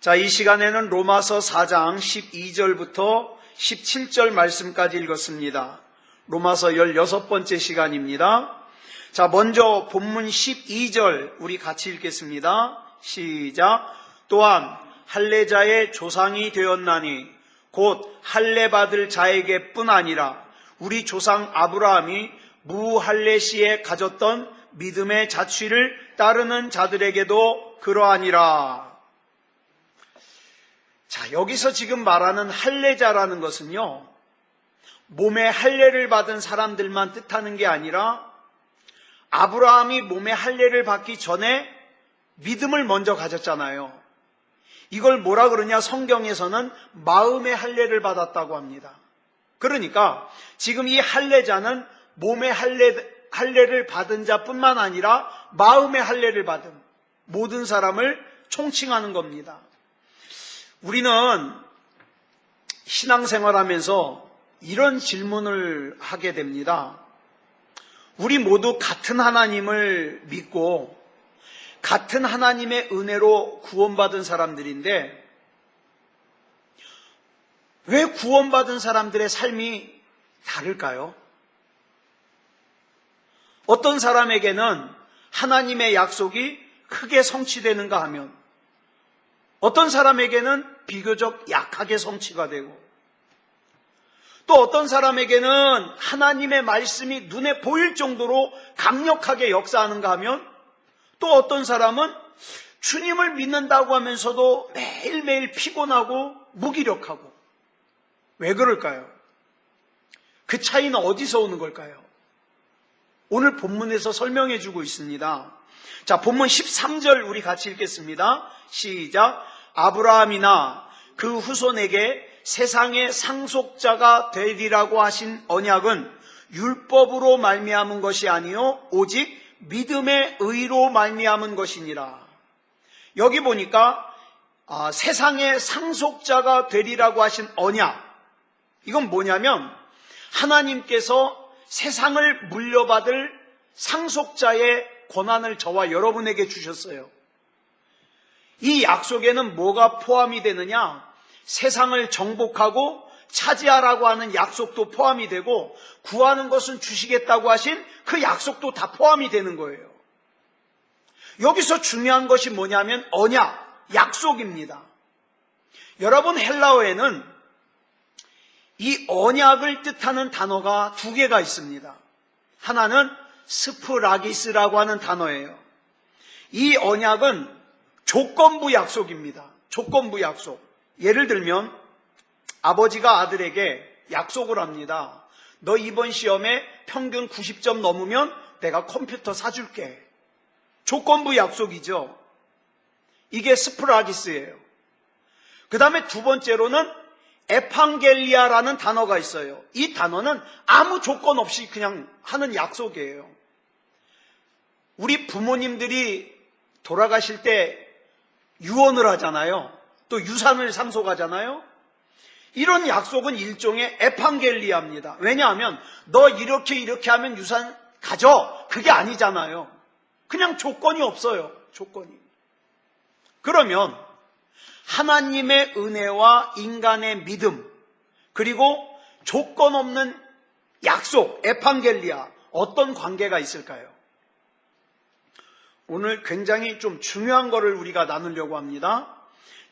자, 이 시간에는 로마서 4장 12절부터 17절 말씀까지 읽었습니다. 로마서 16번째 시간입니다. 자, 먼저 본문 12절 우리 같이 읽겠습니다. 시작. 또한 할례자의 조상이 되었나니 곧 할례 받을 자에게 뿐 아니라 우리 조상 아브라함이 무할례 시에 가졌던 믿음의 자취를 따르는 자들에게도 그러하니라. 자, 여기서 지금 말하는 할례자라는 것은요, 몸에 할례를 받은 사람들만 뜻하는 게 아니라 아브라함이 몸에 할례를 받기 전에 믿음을 먼저 가졌잖아요. 이걸 뭐라 그러냐, 성경에서는 마음의 할례를 받았다고 합니다. 그러니까 지금 이 할례자는 몸의 할례를 받은 자뿐만 아니라 마음의 할례를 받은 모든 사람을 총칭하는 겁니다. 우리는 신앙생활하면서 이런 질문을 하게 됩니다. 우리 모두 같은 하나님을 믿고 같은 하나님의 은혜로 구원받은 사람들인데 왜 구원받은 사람들의 삶이 다를까요? 어떤 사람에게는 하나님의 약속이 크게 성취되는가 하면 어떤 사람에게는 비교적 약하게 성취가 되고 또 어떤 사람에게는 하나님의 말씀이 눈에 보일 정도로 강력하게 역사하는가 하면 또 어떤 사람은 주님을 믿는다고 하면서도 매일매일 피곤하고 무기력하고 왜 그럴까요? 그 차이는 어디서 오는 걸까요? 오늘 본문에서 설명해 주고 있습니다. 자, 본문 13절 우리 같이 읽겠습니다. 시작. 아브라함이나 그 후손에게 세상의 상속자가 되리라고 하신 언약은 율법으로 말미암은 것이 아니요 오직 믿음의 의로 말미암은 것이니라. 여기 보니까 세상의 상속자가 되리라고 하신 언약, 이건 뭐냐면 하나님께서 세상을 물려받을 상속자의 권한을 저와 여러분에게 주셨어요. 이 약속에는 뭐가 포함이 되느냐? 세상을 정복하고 차지하라고 하는 약속도 포함이 되고 구하는 것은 주시겠다고 하신 그 약속도 다 포함이 되는 거예요. 여기서 중요한 것이 뭐냐면 언약, 약속입니다. 여러분, 헬라어에는 이 언약을 뜻하는 단어가 두 개가 있습니다. 하나는 스프라기스라고 하는 단어예요. 이 언약은 조건부 약속입니다. 조건부 약속. 예를 들면 아버지가 아들에게 약속을 합니다. 너 이번 시험에 평균 90점 넘으면 내가 컴퓨터 사줄게. 조건부 약속이죠. 이게 스프라기스예요. 그 다음에 두 번째로는 에판겔리아라는 단어가 있어요. 이 단어는 아무 조건 없이 그냥 하는 약속이에요. 우리 부모님들이 돌아가실 때 유언을 하잖아요. 또 유산을 상속하잖아요. 이런 약속은 일종의 에판겔리아입니다. 왜냐하면 너 이렇게 하면 유산 가져. 그게 아니잖아요. 그냥 조건이 없어요. 조건이. 그러면 하나님의 은혜와 인간의 믿음 그리고 조건 없는 약속, 에판겔리아, 어떤 관계가 있을까요? 오늘 굉장히 좀 중요한 거를 우리가 나누려고 합니다.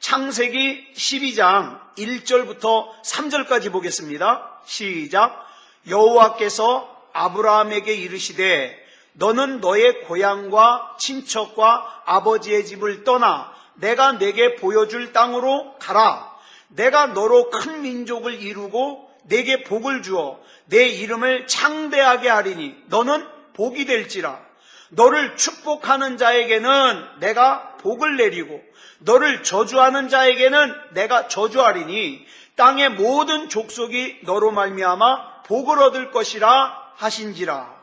창세기 12장 1절부터 3절까지 보겠습니다. 시작. 여호와께서 아브라함에게 이르시되 너는 너의 고향과 친척과 아버지의 집을 떠나 내가 내게 보여줄 땅으로 가라. 내가 너로 큰 민족을 이루고 내게 복을 주어 내 이름을 창대하게 하리니 너는 복이 될지라. 너를 축복하는 자에게는 내가 복을 내리고 너를 저주하는 자에게는 내가 저주하리니 땅의 모든 족속이 너로 말미암아 복을 얻을 것이라 하신지라.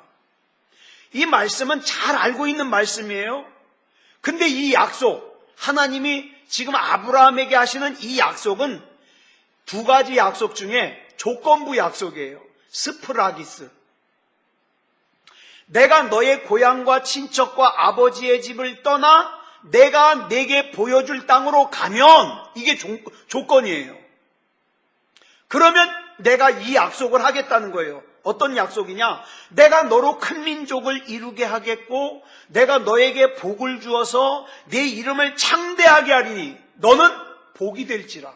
이 말씀은 잘 알고 있는 말씀이에요. 근데 이 약속, 하나님이 지금 아브라함에게 하시는 이 약속은 두 가지 약속 중에 조건부 약속이에요. 스프라기스. 내가 너의 고향과 친척과 아버지의 집을 떠나 내가 내게 보여줄 땅으로 가면 이게 조건이에요. 그러면 내가 이 약속을 하겠다는 거예요. 어떤 약속이냐? 내가 너로 큰 민족을 이루게 하겠고 내가 너에게 복을 주어서 내 이름을 창대하게 하리니 너는 복이 될지라.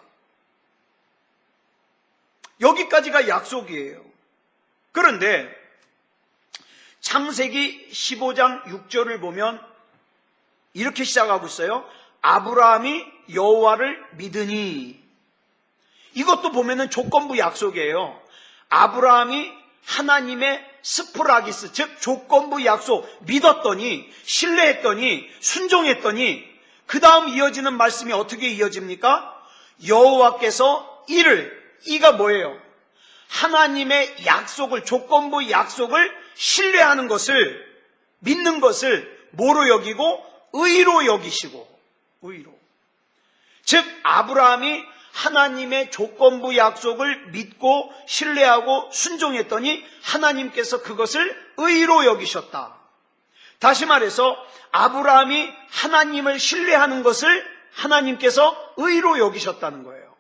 여기까지가 약속이에요. 그런데 창세기 15장 6절을 보면 이렇게 시작하고 있어요. 아브라함이 여호와를 믿으니. 이것도 보면은 조건부 약속이에요. 아브라함이 하나님의 스프라기스, 즉 조건부 약속 믿었더니, 신뢰했더니, 순종했더니 그 다음 이어지는 말씀이 어떻게 이어집니까? 여호와께서 이가 뭐예요? 하나님의 약속을, 조건부 약속을 신뢰하는 것을, 믿는 것을 뭐로 여기고? 의로 여기시고. 의로. 즉 아브라함이 하나님의 조건부 약속을 믿고 신뢰하고 순종했더니 하나님께서 그것을 의로 여기셨다. 다시 말해서 아브라함이 하나님을 신뢰하는 것을 하나님께서 의로 여기셨다는 거예요.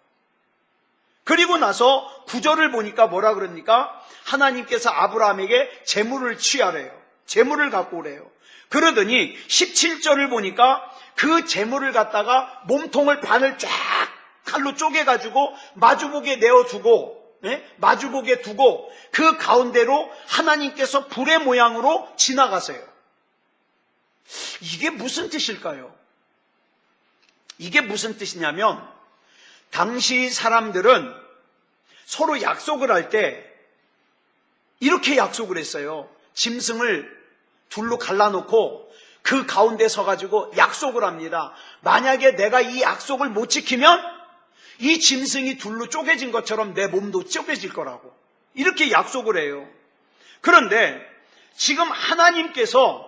그리고 나서 9절을 보니까 뭐라 그럽니까? 하나님께서 아브라함에게 재물을 취하래요. 재물을 갖고 오래요. 그러더니 17절을 보니까 그 재물을 갖다가 몸통을 반을 쫙 칼로 쪼개가지고 마주보게 내어두고, 마주보게 두고 그 가운데로 하나님께서 불의 모양으로 지나가세요. 이게 무슨 뜻일까요? 이게 무슨 뜻이냐면 당시 사람들은 서로 약속을 할 때 이렇게 약속을 했어요. 짐승을 둘로 갈라놓고 그 가운데 서가지고 약속을 합니다. 만약에 내가 이 약속을 못 지키면 이 짐승이 둘로 쪼개진 것처럼 내 몸도 쪼개질 거라고. 이렇게 약속을 해요. 그런데 지금 하나님께서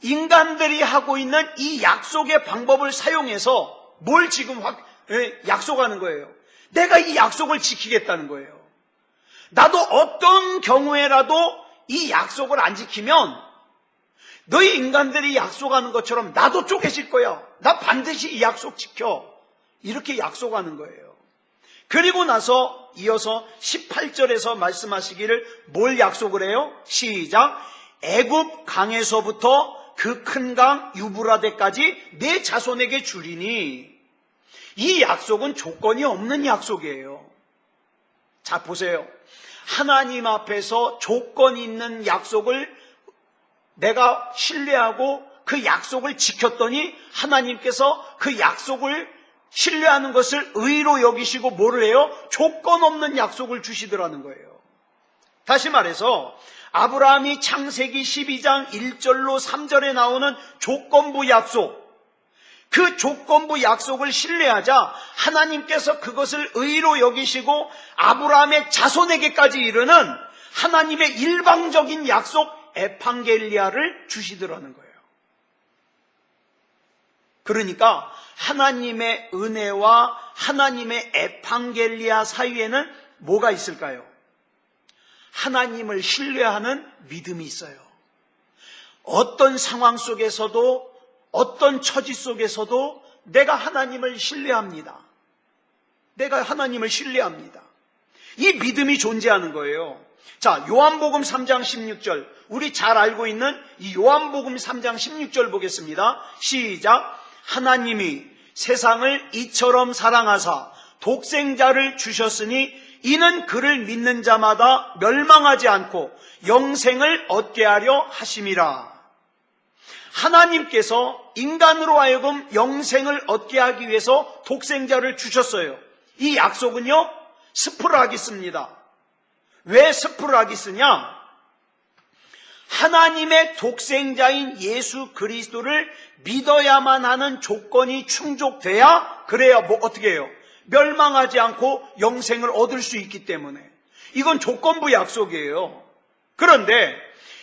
인간들이 하고 있는 이 약속의 방법을 사용해서 뭘 지금 약속하는 거예요? 내가 이 약속을 지키겠다는 거예요. 나도 어떤 경우에라도 이 약속을 안 지키면 너희 인간들이 약속하는 것처럼 나도 쪼개질 거야. 나 반드시 이 약속 지켜. 이렇게 약속하는 거예요. 그리고 나서 이어서 18절에서 말씀하시기를 뭘 약속을 해요? 시작. 애굽 강에서부터 그 큰 강 유브라데까지 내 자손에게 주리니. 이 약속은 조건이 없는 약속이에요. 자, 보세요. 하나님 앞에서 조건이 있는 약속을 내가 신뢰하고 그 약속을 지켰더니 하나님께서 그 약속을 신뢰하는 것을 의로 여기시고 뭐를 해요? 조건 없는 약속을 주시더라는 거예요. 다시 말해서 아브라함이 창세기 12장 1절로 3절에 나오는 조건부 약속, 그 조건부 약속을 신뢰하자 하나님께서 그것을 의로 여기시고 아브라함의 자손에게까지 이르는 하나님의 일방적인 약속 에판겔리아를 주시더라는 거예요. 그러니까 하나님의 은혜와 하나님의 에판겔리아 사이에는 뭐가 있을까요? 하나님을 신뢰하는 믿음이 있어요. 어떤 상황 속에서도 어떤 처지 속에서도 내가 하나님을 신뢰합니다. 내가 하나님을 신뢰합니다. 이 믿음이 존재하는 거예요. 자, 요한복음 3장 16절, 우리 잘 알고 있는 이 요한복음 3장 16절 보겠습니다. 시작. 하나님이 세상을 이처럼 사랑하사 독생자를 주셨으니 이는 그를 믿는 자마다 멸망하지 않고 영생을 얻게 하려 하심이라. 하나님께서 인간으로 하여금 영생을 얻게 하기 위해서 독생자를 주셨어요. 이 약속은요, 스프라기스입니다. 왜 스프라기스냐? 하나님의 독생자인 예수 그리스도를 믿어야만 하는 조건이 충족돼야, 그래야 어떻게 해요? 멸망하지 않고 영생을 얻을 수 있기 때문에. 이건 조건부 약속이에요. 그런데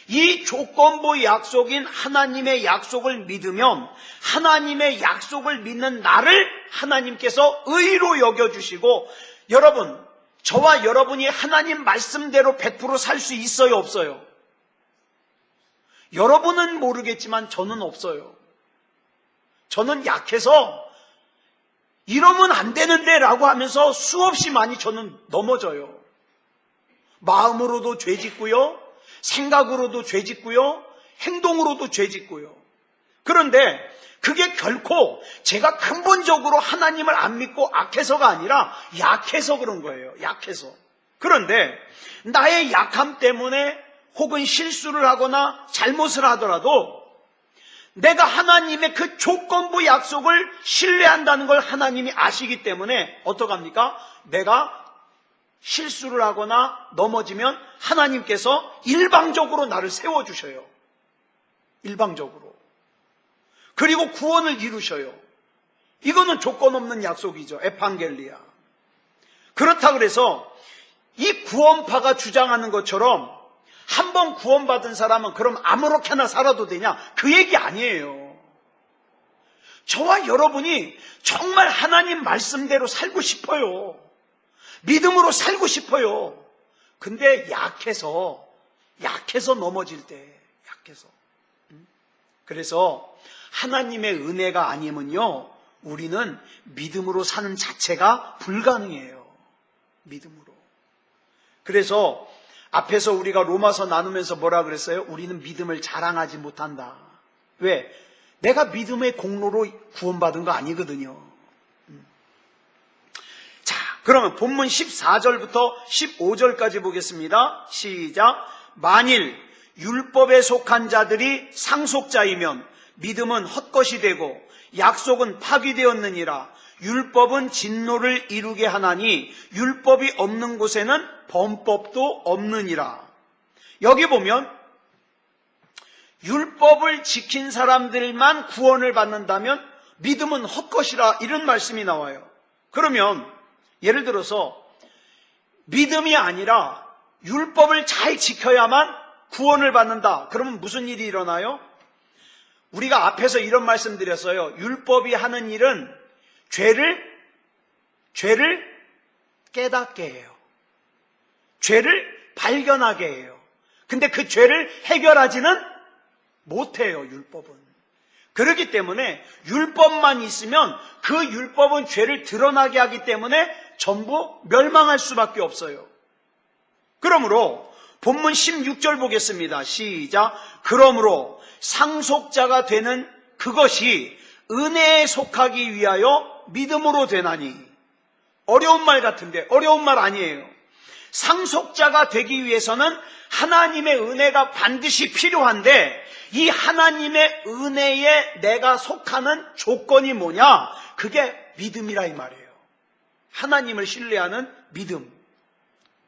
이 조건부 약속인 하나님의 약속을 믿으면 하나님의 약속을 믿는 나를 하나님께서 의로 여겨주시고, 여러분, 저와 여러분이 하나님 말씀대로 100% 살 수 있어요, 없어요? 여러분은 모르겠지만 저는 없어요. 저는 약해서 이러면 안 되는데 라고 하면서 수없이 많이 저는 넘어져요. 마음으로도 죄짓고요, 생각으로도 죄짓고요, 행동으로도 죄짓고요. 그런데 그게 결코 제가 근본적으로 하나님을 안 믿고 악해서가 아니라 약해서 그런 거예요. 약해서. 그런데 나의 약함 때문에 혹은 실수를 하거나 잘못을 하더라도 내가 하나님의 그 조건부 약속을 신뢰한다는 걸 하나님이 아시기 때문에 어떡합니까? 내가 실수를 하거나 넘어지면 하나님께서 일방적으로 나를 세워주셔요. 일방적으로. 그리고 구원을 이루셔요. 이거는 조건 없는 약속이죠. 에판겔리아. 그렇다 그래서 이 구원파가 주장하는 것처럼 한 번 구원받은 사람은 그럼 아무렇게나 살아도 되냐? 그 얘기 아니에요. 저와 여러분이 정말 하나님 말씀대로 살고 싶어요. 믿음으로 살고 싶어요. 근데 약해서 넘어질 때, 약해서. 그래서 하나님의 은혜가 아니면요, 우리는 믿음으로 사는 자체가 불가능해요. 믿음으로. 그래서 앞에서 우리가 로마서 나누면서 뭐라 그랬어요? 우리는 믿음을 자랑하지 못한다. 왜? 내가 믿음의 공로로 구원받은 거 아니거든요. 자, 그러면 본문 14절부터 15절까지 보겠습니다. 시작. 만일 율법에 속한 자들이 상속자이면 믿음은 헛것이 되고 약속은 파기되었느니라. 율법은 진노를 이루게 하나니 율법이 없는 곳에는 범법도 없느니라. 여기 보면 율법을 지킨 사람들만 구원을 받는다면 믿음은 헛것이라 이런 말씀이 나와요. 그러면 예를 들어서 믿음이 아니라 율법을 잘 지켜야만 구원을 받는다. 그러면 무슨 일이 일어나요? 우리가 앞에서 이런 말씀 드렸어요. 율법이 하는 일은 죄를 깨닫게 해요. 죄를 발견하게 해요. 근데 그 죄를 해결하지는 못해요, 율법은. 그렇기 때문에 율법만 있으면 그 율법은 죄를 드러나게 하기 때문에 전부 멸망할 수밖에 없어요. 그러므로 본문 16절 보겠습니다. 시작. 그러므로 상속자가 되는 그것이 은혜에 속하기 위하여 믿음으로 되나니. 어려운 말 같은데 어려운 말 아니에요. 상속자가 되기 위해서는 하나님의 은혜가 반드시 필요한데 이 하나님의 은혜에 내가 속하는 조건이 뭐냐? 그게 믿음이라 이 말이에요. 하나님을 신뢰하는 믿음.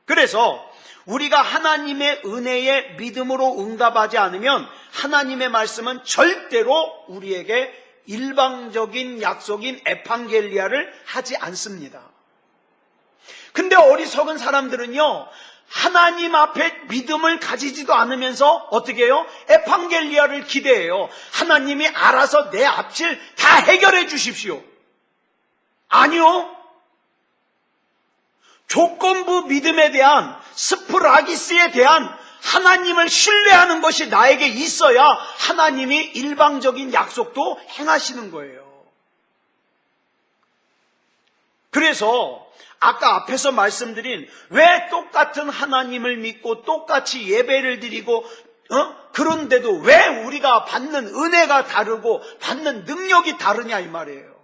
그래서 우리가 하나님의 은혜에 믿음으로 응답하지 않으면 하나님의 말씀은 절대로 우리에게 일방적인 약속인 에판겔리아를 하지 않습니다. 근데 어리석은 사람들은요, 하나님 앞에 믿음을 가지지도 않으면서 어떻게 해요? 에판겔리아를 기대해요. 하나님이 알아서 내 앞질 다 해결해 주십시오. 아니요. 조건부 믿음에 대한 스프라기스에 대한 하나님을 신뢰하는 것이 나에게 있어야 하나님이 일방적인 약속도 행하시는 거예요. 그래서 아까 앞에서 말씀드린 왜 똑같은 하나님을 믿고 똑같이 예배를 드리고 그런데도 왜 우리가 받는 은혜가 다르고 받는 능력이 다르냐 이 말이에요.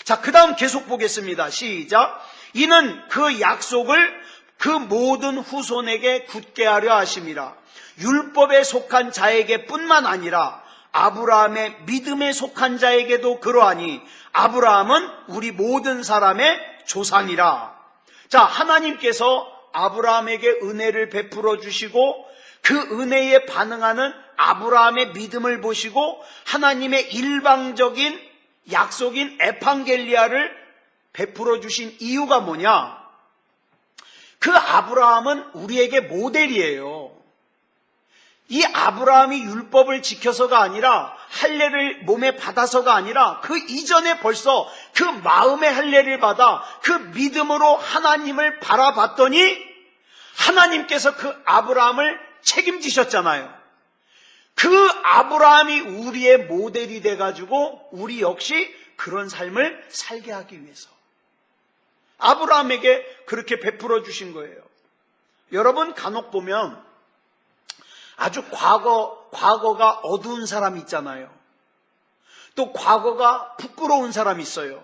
자, 그 다음 계속 보겠습니다. 시작. 이는 그 약속을 그 모든 후손에게 굳게 하려 하심이라. 율법에 속한 자에게 뿐만 아니라 아브라함의 믿음에 속한 자에게도 그러하니 아브라함은 우리 모든 사람의 조상이라. 자, 하나님께서 아브라함에게 은혜를 베풀어 주시고 그 은혜에 반응하는 아브라함의 믿음을 보시고 하나님의 일방적인 약속인 에판겔리아를 베풀어 주신 이유가 뭐냐? 그 아브라함은 우리에게 모델이에요. 이 아브라함이 율법을 지켜서가 아니라 할례를 몸에 받아서가 아니라 그 이전에 벌써 그 마음의 할례를 받아 그 믿음으로 하나님을 바라봤더니 하나님께서 그 아브라함을 책임지셨잖아요. 그 아브라함이 우리의 모델이 돼가지고 우리 역시 그런 삶을 살게 하기 위해서 아브라함에게 그렇게 베풀어 주신 거예요. 여러분 간혹 보면 아주 과거가 어두운 사람이 있잖아요. 또 과거가 부끄러운 사람이 있어요.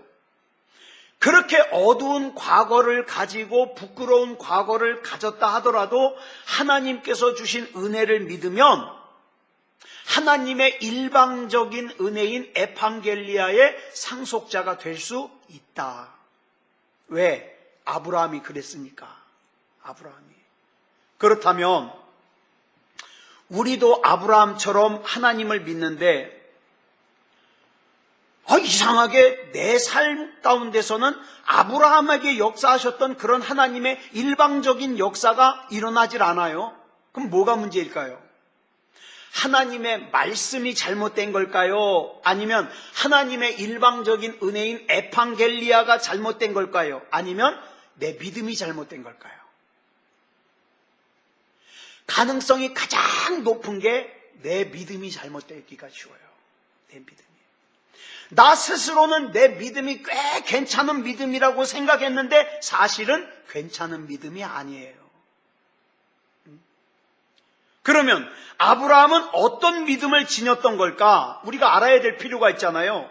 그렇게 어두운 과거를 가지고 부끄러운 과거를 가졌다 하더라도 하나님께서 주신 은혜를 믿으면 하나님의 일방적인 은혜인 에판겔리아의 상속자가 될 수 있다. 왜? 아브라함이 그랬으니까. 아브라함이. 그렇다면 우리도 아브라함처럼 하나님을 믿는데 이상하게 내 삶 가운데서는 아브라함에게 역사하셨던 그런 하나님의 일방적인 역사가 일어나질 않아요. 그럼 뭐가 문제일까요? 하나님의 말씀이 잘못된 걸까요? 아니면 하나님의 일방적인 은혜인 에판겔리아가 잘못된 걸까요? 아니면 내 믿음이 잘못된 걸까요? 가능성이 가장 높은 게 내 믿음이 잘못되기가 쉬워요. 내 믿음이. 나 스스로는 내 믿음이 꽤 괜찮은 믿음이라고 생각했는데 사실은 괜찮은 믿음이 아니에요. 그러면 아브라함은 어떤 믿음을 지녔던 걸까? 우리가 알아야 될 필요가 있잖아요.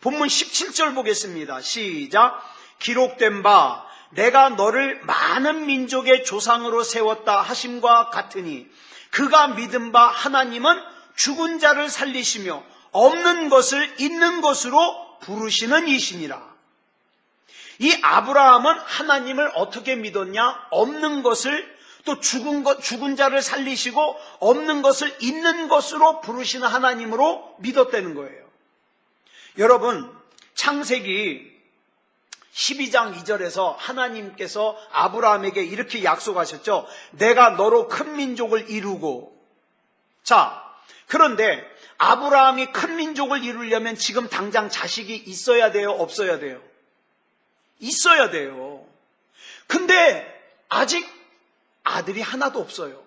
본문 17절 보겠습니다. 시작. 기록된 바 내가 너를 많은 민족의 조상으로 세웠다 하심과 같으니 그가 믿은 바 하나님은 죽은 자를 살리시며 없는 것을 있는 것으로 부르시는 이시니라. 이 아브라함은 하나님을 어떻게 믿었냐? 없는 것을 또 죽은 자를 살리시고 없는 것을 있는 것으로 부르시는 하나님으로 믿었다는 거예요. 여러분, 창세기 12장 2절에서 하나님께서 아브라함에게 이렇게 약속하셨죠. 내가 너로 큰 민족을 이루고. 자, 그런데 아브라함이 큰 민족을 이루려면 지금 당장 자식이 있어야 돼요? 없어야 돼요? 있어야 돼요. 근데 아직 아들이 하나도 없어요.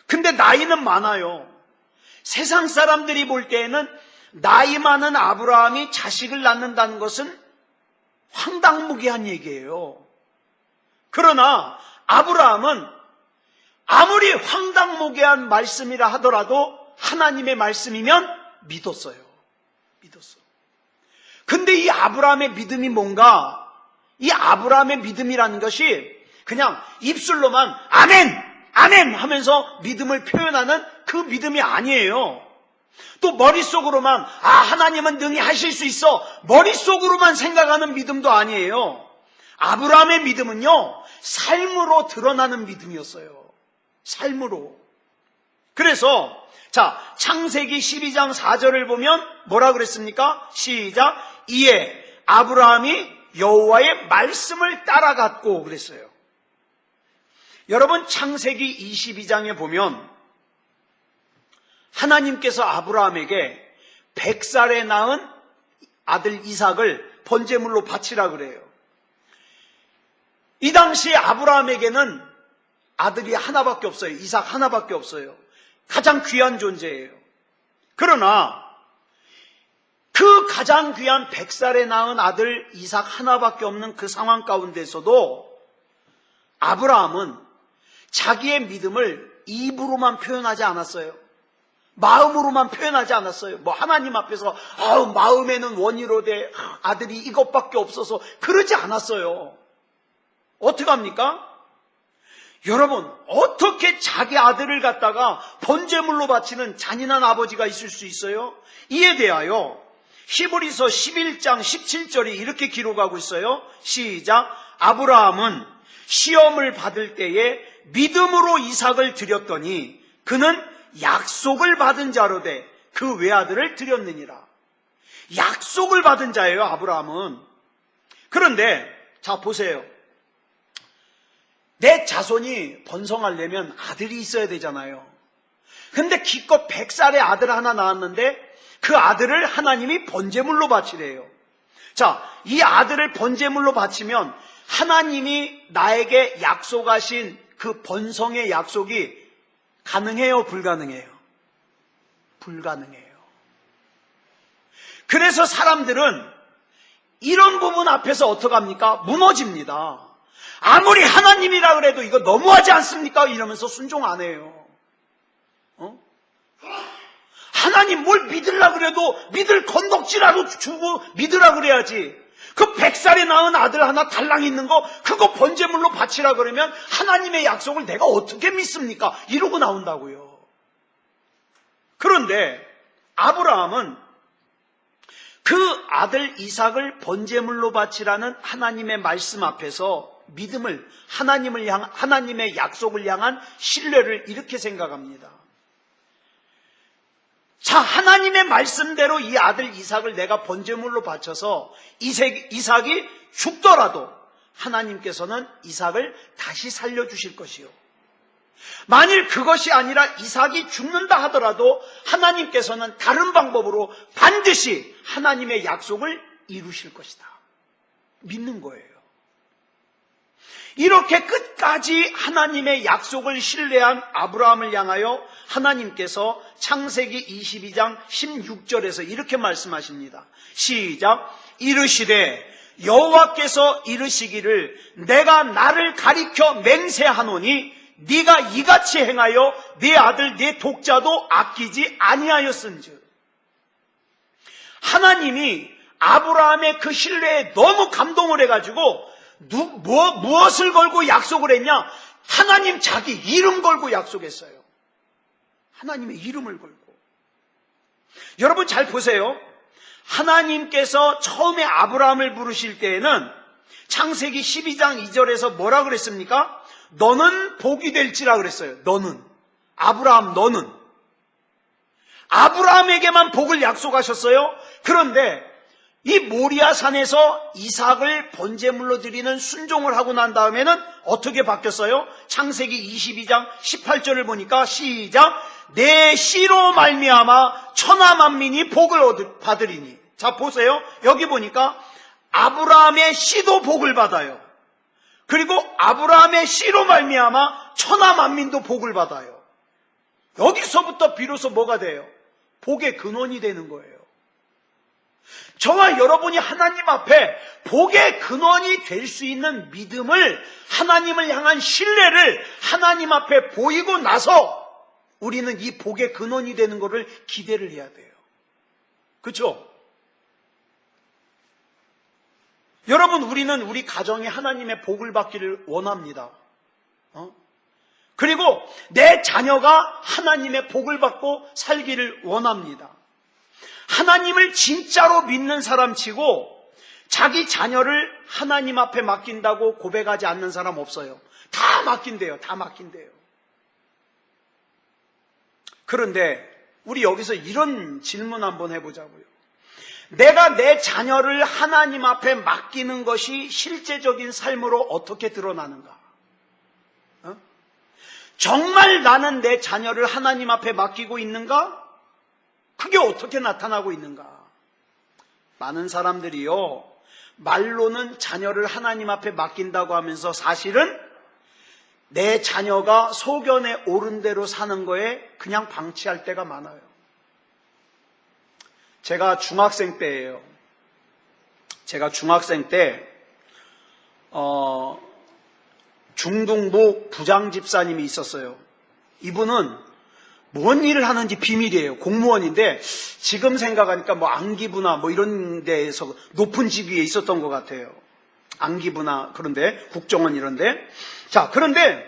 근데 나이는 많아요. 세상 사람들이 볼 때에는 나이 많은 아브라함이 자식을 낳는다는 것은 황당무계한 얘기예요. 그러나 아브라함은 아무리 황당무계한 말씀이라 하더라도 하나님의 말씀이면 믿었어요. 믿었어. 근데 이 아브라함의 믿음이 뭔가? 이 아브라함의 믿음이라는 것이 그냥 입술로만 아멘! 아멘! 하면서 믿음을 표현하는 그 믿음이 아니에요. 또 머릿속으로만 하나님은 능히 하실 수 있어 머릿속으로만 생각하는 믿음도 아니에요. 아브라함의 믿음은요 삶으로 드러나는 믿음이었어요. 삶으로. 그래서 창세기 12장 4절을 보면 뭐라 그랬습니까? 시작. 이에 아브라함이 여호와의 말씀을 따라갔고 그랬어요. 여러분 창세기 22장에 보면 하나님께서 아브라함에게 100살에 낳은 아들 이삭을 번제물로 바치라 그래요. 이 당시에 아브라함에게는 아들이 하나밖에 없어요. 이삭 하나밖에 없어요. 가장 귀한 존재예요. 그러나 그 가장 귀한 100살에 낳은 아들 이삭 하나밖에 없는 그 상황 가운데서도 아브라함은 자기의 믿음을 입으로만 표현하지 않았어요. 마음으로만 표현하지 않았어요. 하나님 앞에서 마음에는 원이로되 아들이 이것밖에 없어서 그러지 않았어요. 어떻게 합니까? 여러분, 어떻게 자기 아들을 갖다가 번제물로 바치는 잔인한 아버지가 있을 수 있어요? 이에 대하여 히브리서 11장 17절이 이렇게 기록하고 있어요. 시작. 아브라함은 시험을 받을 때에 믿음으로 이삭을 드렸더니 그는 약속을 받은 자로 돼 그 외아들을 드렸느니라. 약속을 받은 자예요, 아브라함은. 그런데 보세요. 내 자손이 번성하려면 아들이 있어야 되잖아요. 근데 기껏 100살의 아들 하나 낳았는데 그 아들을 하나님이 번제물로 바치래요. 이 아들을 번제물로 바치면 하나님이 나에게 약속하신 그 번성의 약속이 가능해요, 불가능해요? 불가능해요. 그래서 사람들은 이런 부분 앞에서 어떡합니까? 무너집니다. 아무리 하나님이라 그래도 이거 너무하지 않습니까? 이러면서 순종 안 해요. 하나님 뭘 믿으려 그래도 믿을 건덕지라도 주고 믿으라 그래야지. 그 100살에 낳은 아들 하나 달랑 있는 거 그거 번제물로 바치라 그러면 하나님의 약속을 내가 어떻게 믿습니까? 이러고 나온다고요. 그런데 아브라함은 그 아들 이삭을 번제물로 바치라는 하나님의 말씀 앞에서 믿음을 하나님의 약속을 향한 신뢰를 이렇게 생각합니다. 자, 하나님의 말씀대로 이 아들 이삭을 내가 번제물로 바쳐서 이삭이 죽더라도 하나님께서는 이삭을 다시 살려주실 것이요. 만일 그것이 아니라 이삭이 죽는다 하더라도 하나님께서는 다른 방법으로 반드시 하나님의 약속을 이루실 것이다. 믿는 거예요. 이렇게 끝까지 하나님의 약속을 신뢰한 아브라함을 향하여 하나님께서 창세기 22장 16절에서 이렇게 말씀하십니다. 시작. 이르시되 여호와께서 이르시기를 내가 나를 가리켜 맹세하노니 네가 이같이 행하여 네 아들 네 독자도 아끼지 아니하였은즉. 하나님이 아브라함의 그 신뢰에 너무 감동을 해가지고 무엇을 걸고 약속을 했냐? 하나님 자기 이름 걸고 약속했어요. 하나님의 이름을 걸고. 여러분 잘 보세요. 하나님께서 처음에 아브라함을 부르실 때에는 창세기 12장 2절에서 뭐라 그랬습니까? 너는 복이 될지라 그랬어요. 너는. 아브라함 너는. 아브라함에게만 복을 약속하셨어요. 그런데 이 모리아 산에서 이삭을 번제물로 드리는 순종을 하고 난 다음에는 어떻게 바뀌었어요? 창세기 22장 18절을 보니까 시작. 내 씨로 말미암아 천하 만민이 복을 받으리니. 자 보세요. 여기 보니까 아브라함의 씨도 복을 받아요. 그리고 아브라함의 씨로 말미암아 천하 만민도 복을 받아요. 여기서부터 비로소 뭐가 돼요? 복의 근원이 되는 거예요. 저와 여러분이 하나님 앞에 복의 근원이 될 수 있는 믿음을, 하나님을 향한 신뢰를 하나님 앞에 보이고 나서 우리는 이 복의 근원이 되는 것을 기대를 해야 돼요. 그렇죠? 여러분, 우리는 우리 가정에 하나님의 복을 받기를 원합니다. 그리고 내 자녀가 하나님의 복을 받고 살기를 원합니다. 하나님을 진짜로 믿는 사람치고 자기 자녀를 하나님 앞에 맡긴다고 고백하지 않는 사람 없어요. 다 맡긴대요. 다 맡긴대요. 그런데 우리 여기서 이런 질문 한번 해보자고요. 내가 내 자녀를 하나님 앞에 맡기는 것이 실제적인 삶으로 어떻게 드러나는가? 정말 나는 내 자녀를 하나님 앞에 맡기고 있는가? 그게 어떻게 나타나고 있는가? 많은 사람들이요, 말로는 자녀를 하나님 앞에 맡긴다고 하면서 사실은 내 자녀가 소견에 오른 대로 사는 거에 그냥 방치할 때가 많아요. 제가 중학생 때예요. 제가 중학생 때 중등부 부장집사님이 있었어요. 이분은 뭔 일을 하는지 비밀이에요. 공무원인데 지금 생각하니까 뭐 안기부나 뭐 이런 데에서 높은 직위에 있었던 것 같아요. 안기부나 그런데 국정원 이런데. 자, 그런데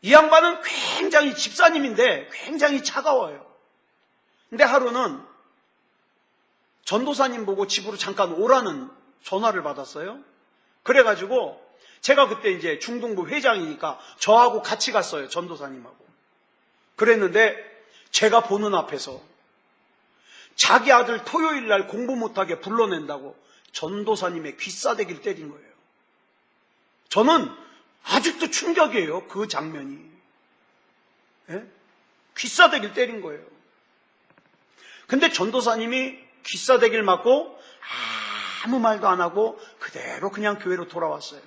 이 양반은 굉장히 집사님인데 굉장히 차가워요. 근데 하루는 전도사님 보고 집으로 잠깐 오라는 전화를 받았어요. 그래가지고 제가 그때 이제 중등부 회장이니까 저하고 같이 갔어요. 전도사님하고. 그랬는데 제가 보는 앞에서 자기 아들 토요일 날 공부 못하게 불러낸다고 전도사님의 귀싸대기를 때린 거예요. 저는 아직도 충격이에요. 그 장면이. 예? 귀싸대기를 때린 거예요. 근데 전도사님이 귀싸대기를 맞고 아무 말도 안 하고 그대로 그냥 교회로 돌아왔어요.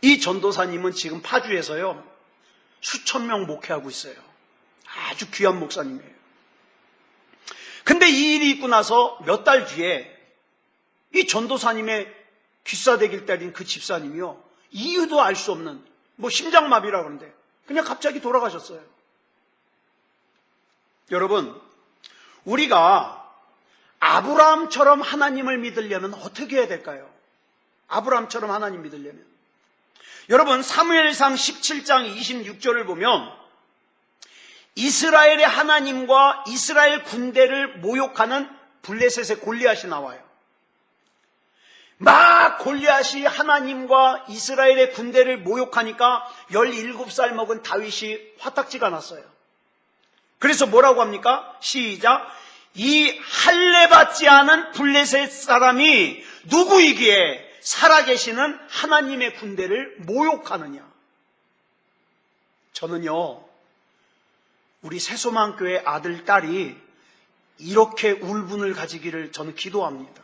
이 전도사님은 지금 파주에서요 수천 명 목회하고 있어요. 아주 귀한 목사님이에요. 근데 이 일이 있고 나서 몇 달 뒤에 이 전도사님의 귀싸대기를 때린 그 집사님이요, 이유도 알 수 없는 심장마비라고 그러는데 그냥 갑자기 돌아가셨어요. 여러분, 우리가 아브라함처럼 하나님을 믿으려면 어떻게 해야 될까요? 아브라함처럼 하나님 믿으려면, 여러분, 사무엘상 17장 26절을 보면 이스라엘의 하나님과 이스라엘 군대를 모욕하는 블레셋의 골리앗이 나와요. 막 골리앗이 하나님과 이스라엘의 군대를 모욕하니까 17살 먹은 다윗이 화딱지가 났어요. 그래서 뭐라고 합니까? 시작. 이 할례받지 않은 블레셋 사람이 누구이기에 살아계시는 하나님의 군대를 모욕하느냐. 저는요, 우리 새소망교회 아들, 딸이 이렇게 울분을 가지기를 저는 기도합니다.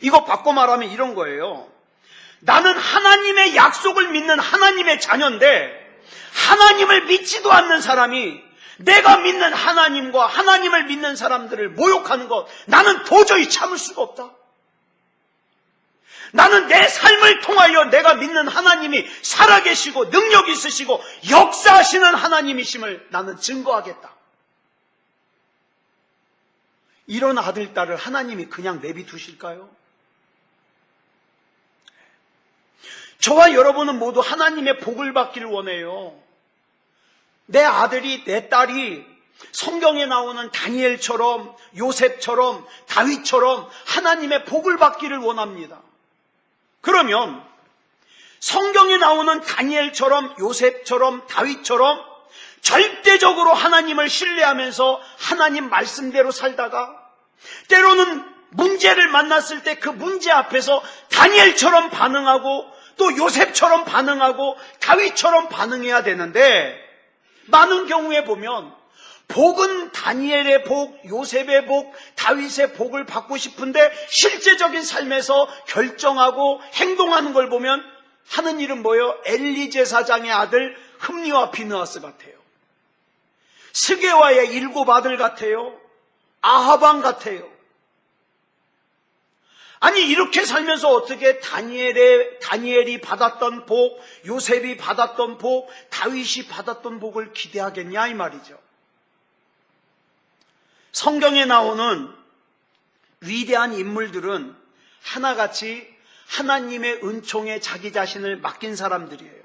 이거 바꿔 말하면 이런 거예요. 나는 하나님의 약속을 믿는 하나님의 자녀인데 하나님을 믿지도 않는 사람이 내가 믿는 하나님과 하나님을 믿는 사람들을 모욕하는 것, 나는 도저히 참을 수가 없다. 나는 내 삶을 통하여 내가 믿는 하나님이 살아계시고 능력 있으시고 역사하시는 하나님이심을 나는 증거하겠다. 이런 아들, 딸을 하나님이 그냥 내비두실까요? 저와 여러분은 모두 하나님의 복을 받기를 원해요. 내 아들이, 내 딸이 성경에 나오는 다니엘처럼, 요셉처럼, 다윗처럼 하나님의 복을 받기를 원합니다. 그러면 성경에 나오는 다니엘처럼, 요셉처럼, 다윗처럼 절대적으로 하나님을 신뢰하면서 하나님 말씀대로 살다가 때로는 문제를 만났을 때 그 문제 앞에서 다니엘처럼 반응하고 또 요셉처럼 반응하고 다윗처럼 반응해야 되는데, 많은 경우에 보면 복은 다니엘의 복, 요셉의 복, 다윗의 복을 받고 싶은데 실제적인 삶에서 결정하고 행동하는 걸 보면 하는 일은 뭐예요? 엘리 제사장의 아들 흠니와 비느하스 같아요. 스게와의 7 아들 같아요. 아하방 같아요. 아니, 이렇게 살면서 어떻게 다니엘이 받았던 복, 요셉이 받았던 복, 다윗이 받았던 복을 기대하겠냐 이 말이죠. 성경에 나오는 위대한 인물들은 하나같이 하나님의 은총에 자기 자신을 맡긴 사람들이에요.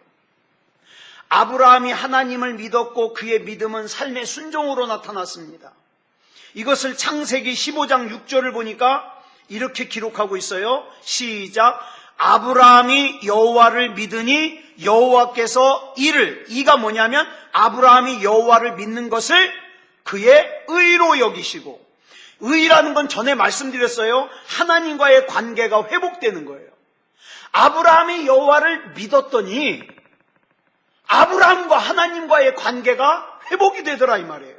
아브라함이 하나님을 믿었고 그의 믿음은 삶의 순종으로 나타났습니다. 이것을 창세기 15장 6절을 보니까 이렇게 기록하고 있어요. 시작. 아브라함이 여호와를 믿으니 여호와께서 이가 뭐냐면 아브라함이 여호와를 믿는 것을 그의 의로 여기시고, 의라는 건 전에 말씀드렸어요. 하나님과의 관계가 회복되는 거예요. 아브라함이 여호와를 믿었더니 아브라함과 하나님과의 관계가 회복이 되더라 이 말이에요.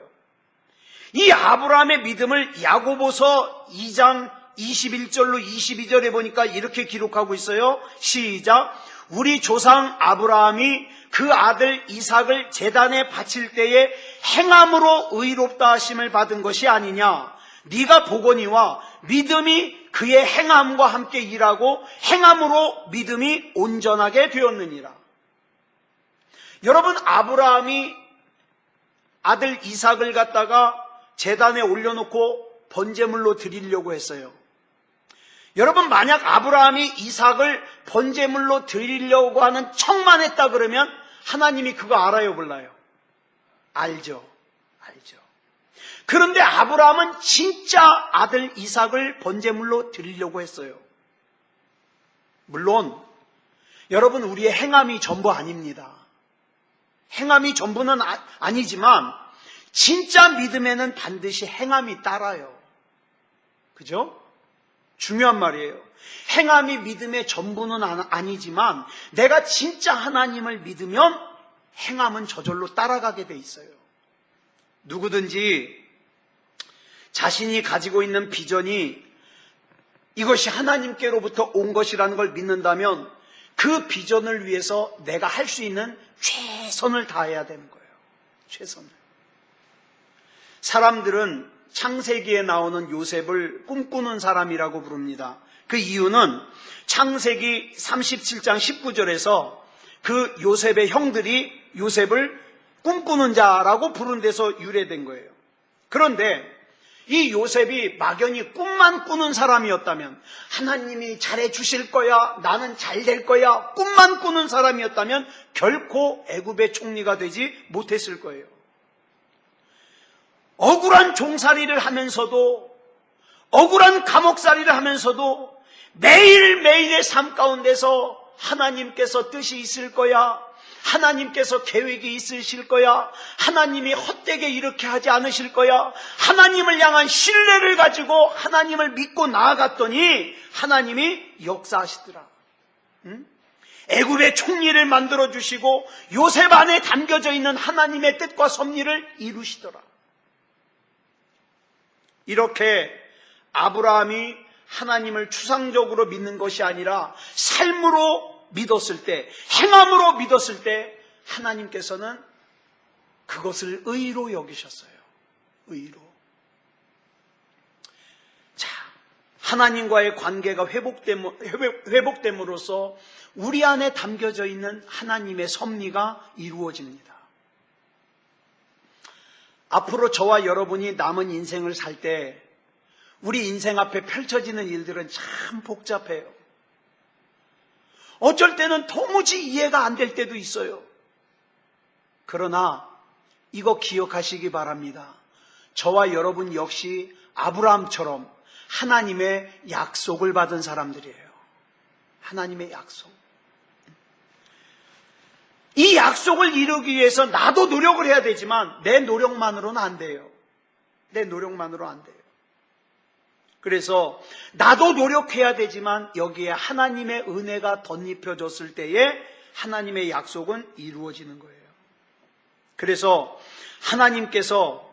이 아브라함의 믿음을 야고보서 2장 21절로 22절에 보니까 이렇게 기록하고 있어요. 시작. 우리 조상 아브라함이 그 아들 이삭을 제단에 바칠 때에 행함으로 의롭다 하심을 받은 것이 아니냐. 네가 보거니와 믿음이 그의 행함과 함께 일하고 행함으로 믿음이 온전하게 되었느니라. 여러분, 아브라함이 아들 이삭을 갖다가 제단에 올려놓고 번제물로 드리려고 했어요. 여러분, 만약 아브라함이 이삭을 번제물로 드리려고 하는 척만 했다 그러면 하나님이 그거 알아요, 몰라요? 알죠. 그런데 아브라함은 진짜 아들 이삭을 번제물로 드리려고 했어요. 물론 여러분, 우리의 행함이 전부 아닙니다. 행함이 전부는 아니지만 진짜 믿음에는 반드시 행함이 따라요. 그죠? 중요한 말이에요. 행함이 믿음의 전부는 아니지만 내가 진짜 하나님을 믿으면 행함은 저절로 따라가게 돼 있어요. 누구든지 자신이 가지고 있는 비전이 이것이 하나님께로부터 온 것이라는 걸 믿는다면 그 비전을 위해서 내가 할 수 있는 최선을 다해야 되는 거예요. 최선을. 사람들은 창세기에 나오는 요셉을 꿈꾸는 사람이라고 부릅니다. 그 이유는 창세기 37장 19절에서 그 요셉의 형들이 요셉을 꿈꾸는 자라고 부른 데서 유래된 거예요. 그런데 이 요셉이 막연히 꿈만 꾸는 사람이었다면, 하나님이 잘해 주실 거야, 나는 잘 될 거야, 꿈만 꾸는 사람이었다면 결코 애굽의 총리가 되지 못했을 거예요. 억울한 종살이를 하면서도, 억울한 감옥살이를 하면서도 매일매일의 삶 가운데서 하나님께서 뜻이 있을 거야, 하나님께서 계획이 있으실 거야, 하나님이 헛되게 이렇게 하지 않으실 거야, 하나님을 향한 신뢰를 가지고 하나님을 믿고 나아갔더니 하나님이 역사하시더라. 애굽의 총리를 만들어 주시고 요셉 안에 담겨져 있는 하나님의 뜻과 섭리를 이루시더라. 이렇게 아브라함이 하나님을 추상적으로 믿는 것이 아니라 삶으로 믿었을 때, 행함으로 믿었을 때 하나님께서는 그것을 의로 여기셨어요. 의로. 자, 하나님과의 관계가 회복됨으로써 우리 안에 담겨져 있는 하나님의 섭리가 이루어집니다. 앞으로 저와 여러분이 남은 인생을 살 때 우리 인생 앞에 펼쳐지는 일들은 참 복잡해요. 어쩔 때는 도무지 이해가 안 될 때도 있어요. 그러나 이거 기억하시기 바랍니다. 저와 여러분 역시 아브라함처럼 하나님의 약속을 받은 사람들이에요. 하나님의 약속. 이 약속을 이루기 위해서 나도 노력을 해야 되지만 내 노력만으로는 안 돼요. 내 노력만으로 안 돼요. 그래서 나도 노력해야 되지만 여기에 하나님의 은혜가 덧입혀졌을 때에 하나님의 약속은 이루어지는 거예요. 그래서 하나님께서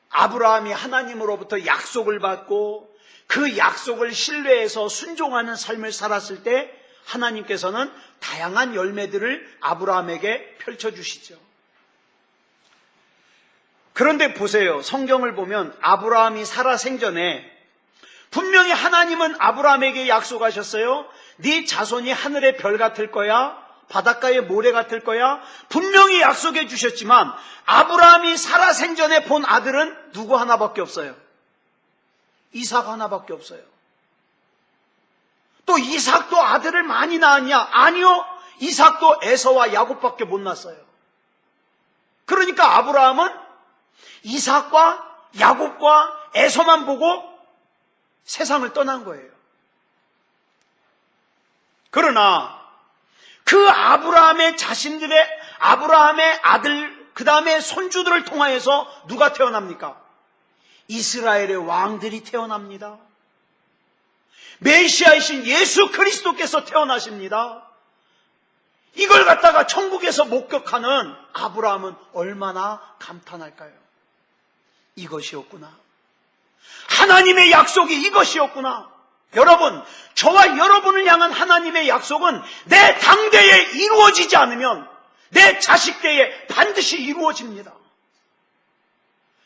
아브라함이 하나님으로부터 약속을 받고 그 약속을 신뢰해서 순종하는 삶을 살았을 때 하나님께서는 다양한 열매들을 아브라함에게 펼쳐주시죠. 그런데 보세요. 성경을 보면 아브라함이 살아 생전에 분명히 하나님은 아브라함에게 약속하셨어요. 네 자손이 하늘의 별 같을 거야, 바닷가의 모래 같을 거야. 분명히 약속해 주셨지만 아브라함이 살아 생전에 본 아들은 누구 하나밖에 없어요. 이삭 하나밖에 없어요. 또 이삭도 아들을 많이 낳았냐? 아니요. 이삭도 에서와 야곱밖에 못 낳았어요. 그러니까 아브라함은 이삭과 야곱과 에서만 보고 세상을 떠난 거예요. 그러나 그 아브라함의 아들, 그 다음에 손주들을 통하여서 누가 태어납니까? 이스라엘의 왕들이 태어납니다. 메시아이신 예수 그리스도께서 태어나십니다. 이걸 갖다가 천국에서 목격하는 아브라함은 얼마나 감탄할까요? 이것이었구나. 하나님의 약속이 이것이었구나. 여러분, 저와 여러분을 향한 하나님의 약속은 내 당대에 이루어지지 않으면 내 자식 때에 반드시 이루어집니다.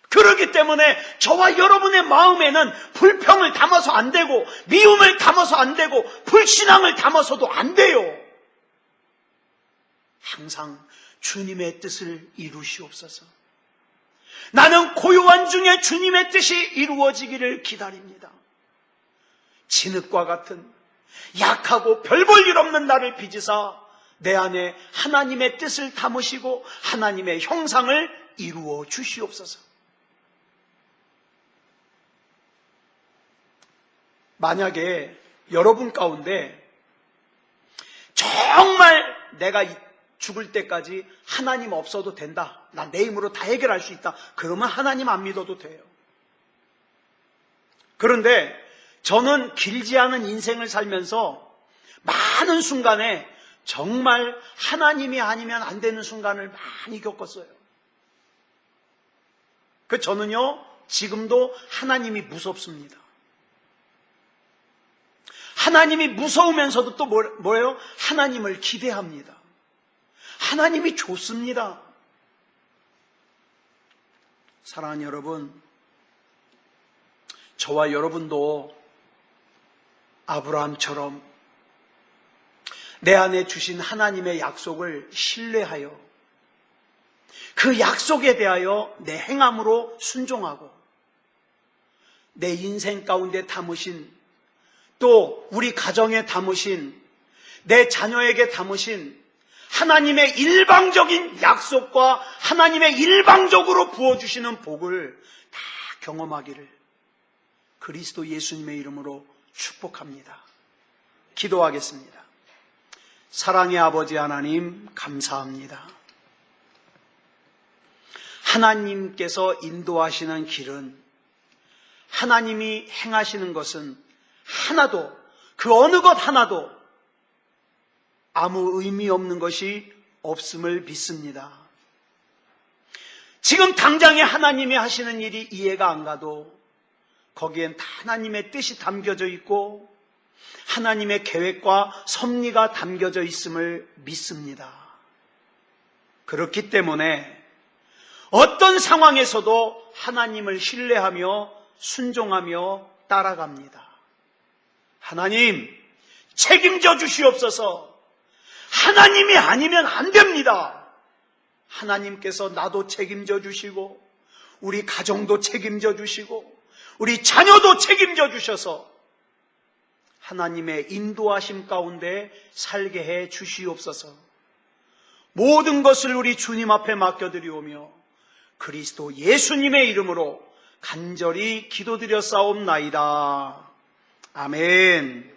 그렇기 때문에 저와 여러분의 마음에는 불평을 담아서 안 되고 미움을 담아서 안 되고 불신앙을 담아서도 안 돼요. 항상 주님의 뜻을 이루시옵소서. 나는 고요한 중에 주님의 뜻이 이루어지기를 기다립니다. 진흙과 같은 약하고 별 볼 일 없는 나를 빚으사 내 안에 하나님의 뜻을 담으시고 하나님의 형상을 이루어 주시옵소서. 만약에 여러분 가운데 정말 내가 죽을 때까지 하나님 없어도 된다, 나 내 힘으로 다 해결할 수 있다, 그러면 하나님 안 믿어도 돼요. 그런데 저는 길지 않은 인생을 살면서 많은 순간에 정말 하나님이 아니면 안 되는 순간을 많이 겪었어요. 저는요 지금도 하나님이 무섭습니다. 하나님이 무서우면서도 또 뭐예요? 하나님을 기대합니다. 하나님이 좋습니다. 사랑하는 여러분, 저와 여러분도 아브라함처럼 내 안에 주신 하나님의 약속을 신뢰하여 그 약속에 대하여 내 행함으로 순종하고 내 인생 가운데 담으신, 또 우리 가정에 담으신, 내 자녀에게 담으신 하나님의 일방적인 약속과 하나님의 일방적으로 부어주시는 복을 다 경험하기를 그리스도 예수님의 이름으로 축복합니다. 기도하겠습니다. 사랑의 아버지 하나님, 감사합니다. 하나님께서 인도하시는 길은, 하나님이 행하시는 것은 하나도, 그 어느 것 하나도 아무 의미 없는 것이 없음을 믿습니다. 지금 당장에 하나님이 하시는 일이 이해가 안 가도 거기엔 다 하나님의 뜻이 담겨져 있고 하나님의 계획과 섭리가 담겨져 있음을 믿습니다. 그렇기 때문에 어떤 상황에서도 하나님을 신뢰하며 순종하며 따라갑니다. 하나님, 책임져 주시옵소서. 하나님이 아니면 안 됩니다. 하나님께서 나도 책임져 주시고 우리 가정도 책임져 주시고 우리 자녀도 책임져 주셔서 하나님의 인도하심 가운데 살게 해 주시옵소서. 모든 것을 우리 주님 앞에 맡겨드리오며 그리스도 예수님의 이름으로 간절히 기도드렸사옵나이다. 아멘.